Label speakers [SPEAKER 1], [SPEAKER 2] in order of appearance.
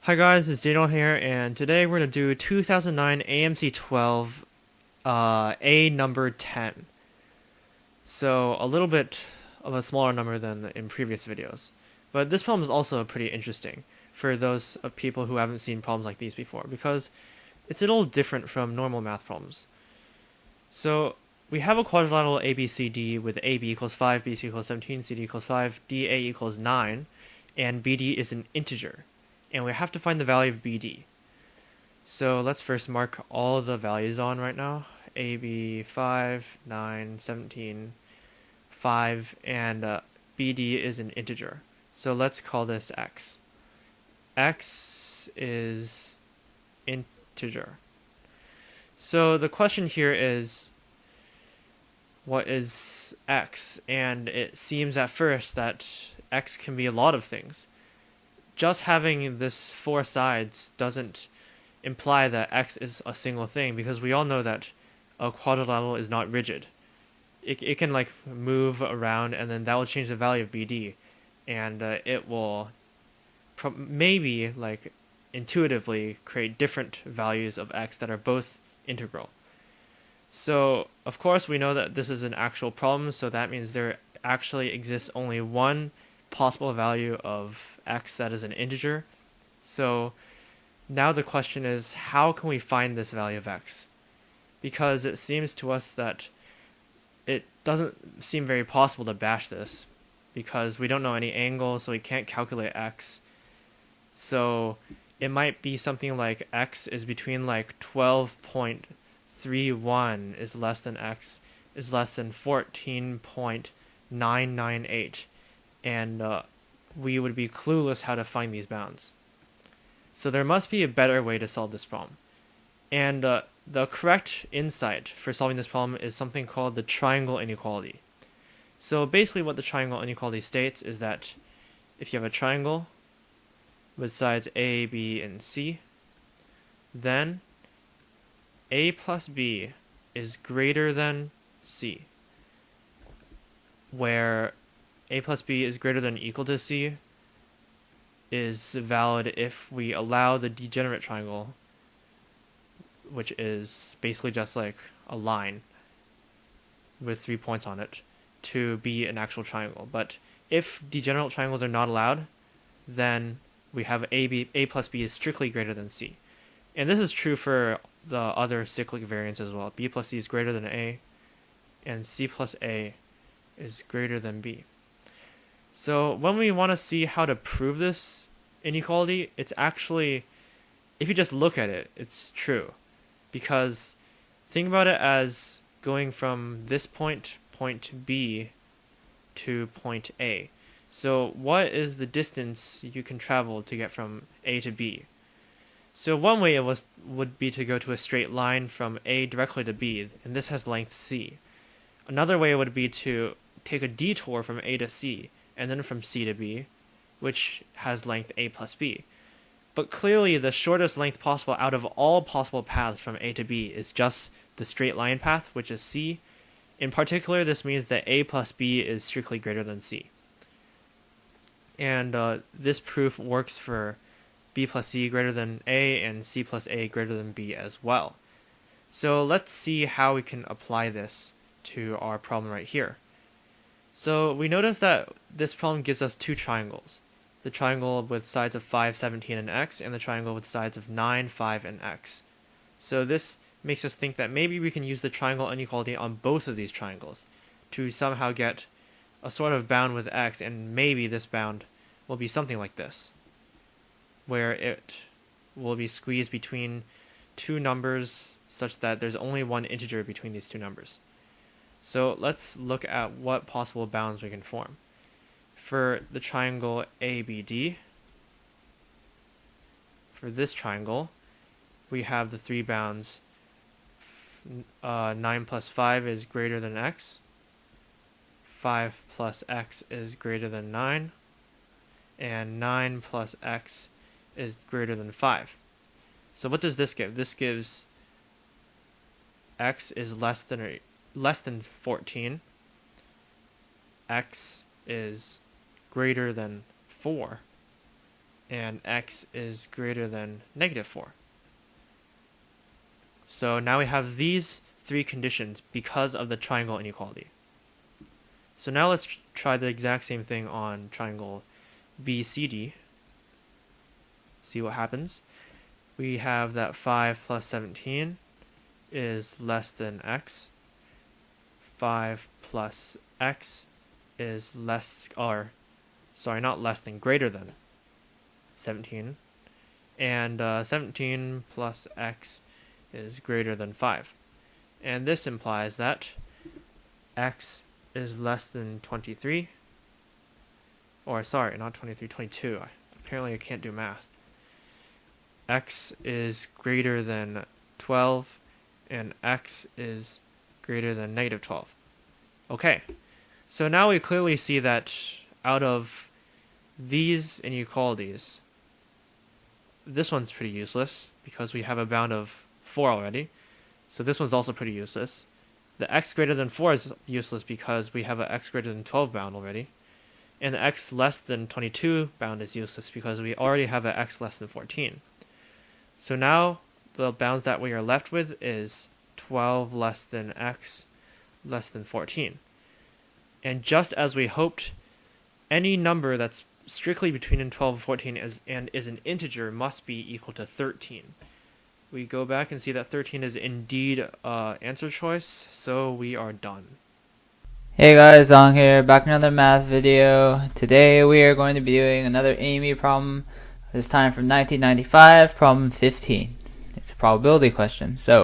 [SPEAKER 1] Hi guys, it's Daniel here, and today we're going to do 2009 AMC12 A number 10. So a little bit of a smaller number than in previous videos. But this problem is also pretty interesting for those of people who haven't seen problems like these before, because it's a little different from normal math problems. So we have a quadrilateral ABCD with AB equals 5, BC equals 17, CD equals 5, DA equals 9, and BD is an integer. And we have to find the value of BD. So let's first mark all of the values on right now. AB 5, 9, 17, 5, and BD is an integer. So let's call this X. X is integer. So the question here is, what is X? And it seems at first that X can be a lot of things. Just having this four sides doesn't imply that X is a single thing, because we all know that a quadrilateral is not rigid. It can like move around, and then that will change the value of BD, and it will maybe like intuitively create different values of X that are both integral. So of course we know that this is an actual problem, so that means there actually exists only one possible value of X that is an integer. So now the question is, how can we find this value of X? Because it seems to us that it doesn't seem very possible to bash this, because we don't know any angle, so we can't calculate X. So it might be something like X is between like 12.31 is less than X is less than 14.998. And we would be clueless how to find these bounds. So there must be a better way to solve this problem. And the correct insight for solving this problem is something called the triangle inequality. So basically what the triangle inequality states is that if you have a triangle with sides A, B, and C, then A plus B is greater than C, where A plus B is greater than or equal to C is valid if we allow the degenerate triangle, which is basically just like a line with 3 points on it, to be an actual triangle. But if degenerate triangles are not allowed, then we have A plus B is strictly greater than C. And this is true for the other cyclic variants as well. B plus C is greater than A, and C plus A is greater than B. So when we want to see how to prove this inequality, it's actually, if you just look at it, it's true. Because think about it as going from this point B, to point A. So what is the distance you can travel to get from A to B? So one way would be to go to a straight line from A directly to B, and this has length C. Another way would be to take a detour from A to C, and then from C to B, which has length A plus B. But clearly the shortest length possible out of all possible paths from A to B is just the straight line path, which is C. In particular, this means that A plus B is strictly greater than C. And this proof works for B plus C greater than A and C plus A greater than B as well. So let's see how we can apply this to our problem right here. So we notice that this problem gives us two triangles. The triangle with sides of 5, 17, and X, and the triangle with sides of 9, 5, and X. So this makes us think that maybe we can use the triangle inequality on both of these triangles to somehow get a sort of bound with X, and maybe this bound will be something like this, where it will be squeezed between two numbers such that there's only one integer between these two numbers. So let's look at what possible bounds we can form. For the triangle ABD, for this triangle, we have the three bounds. 9 plus 5 is greater than X. 5 plus X is greater than 9. And 9 plus X is greater than 5. So what does this give? This gives X is less than 14, X is greater than 4, and x is greater than -4. So now we have these three conditions because of the triangle inequality. So now let's try the exact same thing on triangle BCD. See what happens. We have that 5 plus 17 is less than x. 5 plus x is greater than 17. And 17 plus x is greater than 5. And this implies that x is less than 23. Or sorry, not 23, 22. Apparently I can't do math. X is greater than 12, and x is greater than -12. Okay, so now we clearly see that out of these inequalities, this one's pretty useless because we have a bound of 4 already. So this one's also pretty useless. The x greater than 4 is useless because we have an x greater than 12 bound already. And the x less than 22 bound is useless because we already have an x less than 14. So now the bounds that we are left with is 12 less than x less than 14. And just as we hoped, any number that's strictly between 12 and 14 is an integer must be equal to 13. We go back and see that 13 is indeed answer choice, so we are done.
[SPEAKER 2] Hey guys, Zong here, back in another math video. Today we are going to be doing another AME problem, this time from 1995, problem 15. It's a probability question. So